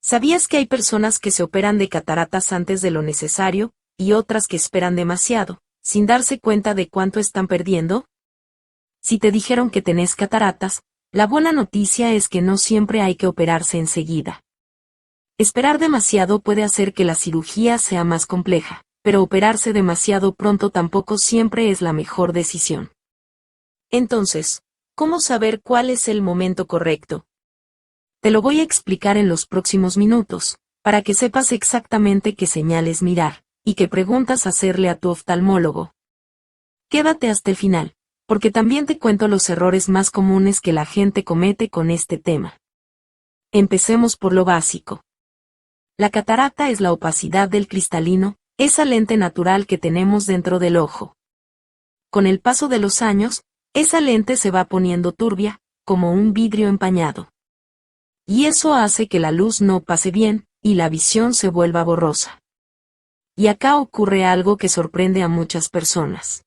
¿Sabías que hay personas que se operan de cataratas antes de lo necesario, y otras que esperan demasiado, sin darse cuenta de cuánto están perdiendo? Si te dijeron que tenés cataratas, la buena noticia es que no siempre hay que operarse enseguida. Esperar demasiado puede hacer que la cirugía sea más compleja, pero operarse demasiado pronto tampoco siempre es la mejor decisión. Entonces, ¿cómo saber cuál es el momento correcto? Te lo voy a explicar en los próximos minutos, para que sepas exactamente qué señales mirar, y qué preguntas hacerle a tu oftalmólogo. Quédate hasta el final, porque también te cuento los errores más comunes que la gente comete con este tema. Empecemos por lo básico. La catarata es la opacidad del cristalino, esa lente natural que tenemos dentro del ojo. Con el paso de los años, esa lente se va poniendo turbia, como un vidrio empañado. Y eso hace que la luz no pase bien, y la visión se vuelva borrosa. Y acá ocurre algo que sorprende a muchas personas.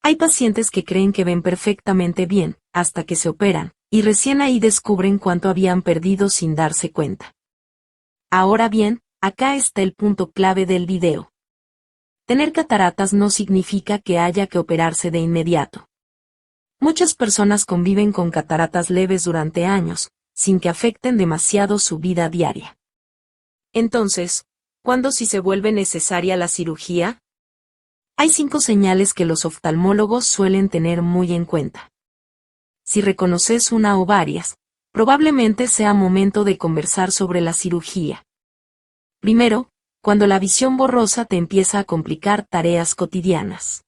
Hay pacientes que creen que ven perfectamente bien, hasta que se operan, y recién ahí descubren cuánto habían perdido sin darse cuenta. Ahora bien, acá está el punto clave del video. Tener cataratas no significa que haya que operarse de inmediato. Muchas personas conviven con cataratas leves durante años, sin que afecten demasiado su vida diaria. Entonces, ¿cuándo sí se vuelve necesaria la cirugía? Hay 5 señales que los oftalmólogos suelen tener muy en cuenta. Si reconoces una o varias, probablemente sea momento de conversar sobre la cirugía. Primero, cuando la visión borrosa te empieza a complicar tareas cotidianas.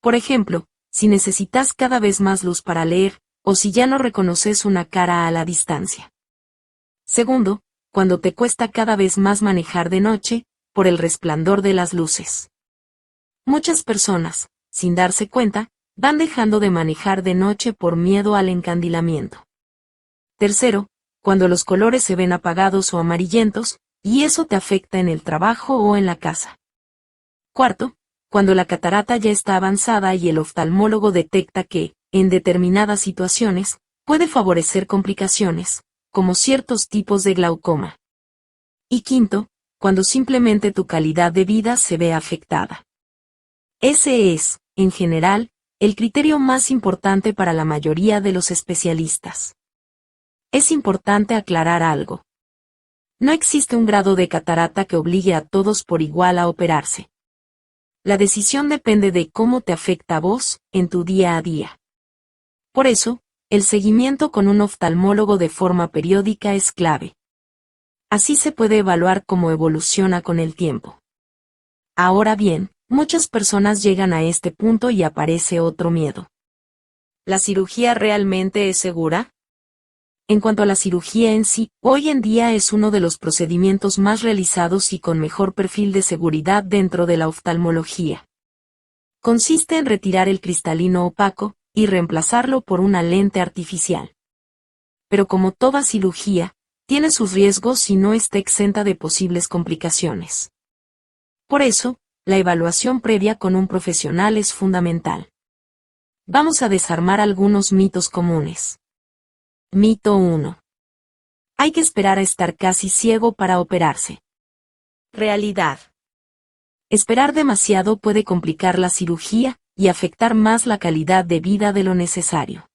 Por ejemplo, si necesitas cada vez más luz para leer, o si ya no reconoces una cara a la distancia. Segundo, cuando te cuesta cada vez más manejar de noche, por el resplandor de las luces. Muchas personas, sin darse cuenta, van dejando de manejar de noche por miedo al encandilamiento. Tercero, cuando los colores se ven apagados o amarillentos, y eso te afecta en el trabajo o en la casa. Cuarto, cuando la catarata ya está avanzada y el oftalmólogo detecta que, en determinadas situaciones, puede favorecer complicaciones, como ciertos tipos de glaucoma. Y quinto, cuando simplemente tu calidad de vida se ve afectada. Ese es, en general, el criterio más importante para la mayoría de los especialistas. Es importante aclarar algo. No existe un grado de catarata que obligue a todos por igual a operarse. La decisión depende de cómo te afecta a vos, en tu día a día. Por eso, el seguimiento con un oftalmólogo de forma periódica es clave. Así se puede evaluar cómo evoluciona con el tiempo. Ahora bien, muchas personas llegan a este punto y aparece otro miedo. ¿La cirugía realmente es segura? En cuanto a la cirugía en sí, hoy en día es uno de los procedimientos más realizados y con mejor perfil de seguridad dentro de la oftalmología. Consiste en retirar el cristalino opaco y reemplazarlo por una lente artificial. Pero como toda cirugía, tiene sus riesgos y no está exenta de posibles complicaciones. Por eso, la evaluación previa con un profesional es fundamental. Vamos a desarmar algunos mitos comunes. Mito 1. Hay que esperar a estar casi ciego para operarse. Realidad. Esperar demasiado puede complicar la cirugía y afectar más la calidad de vida de lo necesario.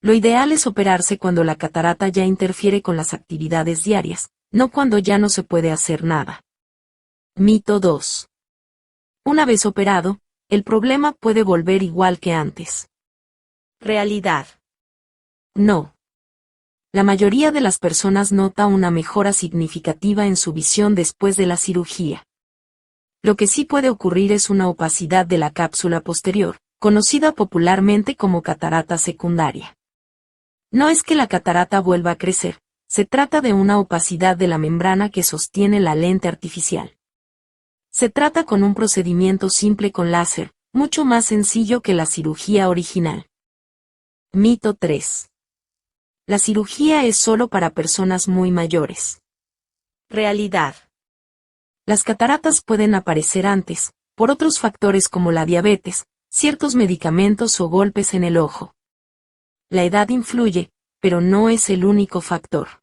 Lo ideal es operarse cuando la catarata ya interfiere con las actividades diarias, no cuando ya no se puede hacer nada. Mito 2. Una vez operado, el problema puede volver igual que antes. Realidad. No. La mayoría de las personas nota una mejora significativa en su visión después de la cirugía. Lo que sí puede ocurrir es una opacidad de la cápsula posterior, conocida popularmente como catarata secundaria. No es que la catarata vuelva a crecer, se trata de una opacidad de la membrana que sostiene la lente artificial. Se trata con un procedimiento simple con láser, mucho más sencillo que la cirugía original. Mito 3. La cirugía es solo para personas muy mayores. Realidad. Las cataratas pueden aparecer antes, por otros factores como la diabetes, ciertos medicamentos o golpes en el ojo. La edad influye, pero no es el único factor.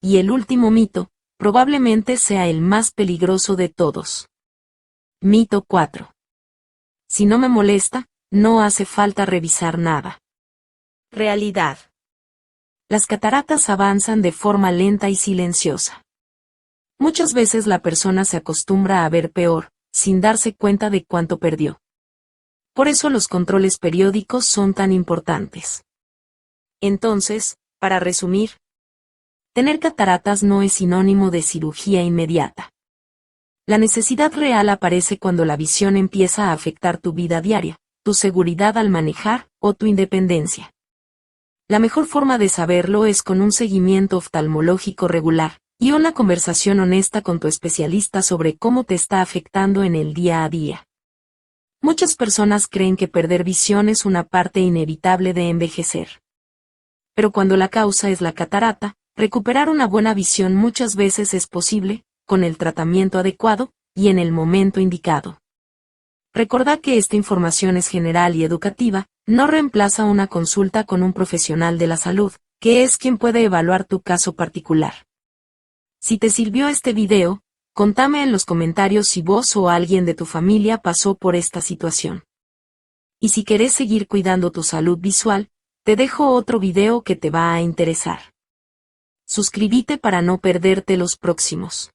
Y el último mito, probablemente sea el más peligroso de todos. Mito 4. Si no me molesta, no hace falta revisar nada. Realidad. Las cataratas avanzan de forma lenta y silenciosa. Muchas veces la persona se acostumbra a ver peor, sin darse cuenta de cuánto perdió. Por eso los controles periódicos son tan importantes. Entonces, para resumir, tener cataratas no es sinónimo de cirugía inmediata. La necesidad real aparece cuando la visión empieza a afectar tu vida diaria, tu seguridad al manejar o tu independencia. La mejor forma de saberlo es con un seguimiento oftalmológico regular y una conversación honesta con tu especialista sobre cómo te está afectando en el día a día. Muchas personas creen que perder visión es una parte inevitable de envejecer. Pero cuando la causa es la catarata, recuperar una buena visión muchas veces es posible, con el tratamiento adecuado y en el momento indicado. Recordad que esta información es general y educativa, no reemplaza una consulta con un profesional de la salud, que es quien puede evaluar tu caso particular. Si te sirvió este video, contame en los comentarios si vos o alguien de tu familia pasó por esta situación. Y si querés seguir cuidando tu salud visual, te dejo otro video que te va a interesar. Suscríbete para no perderte los próximos.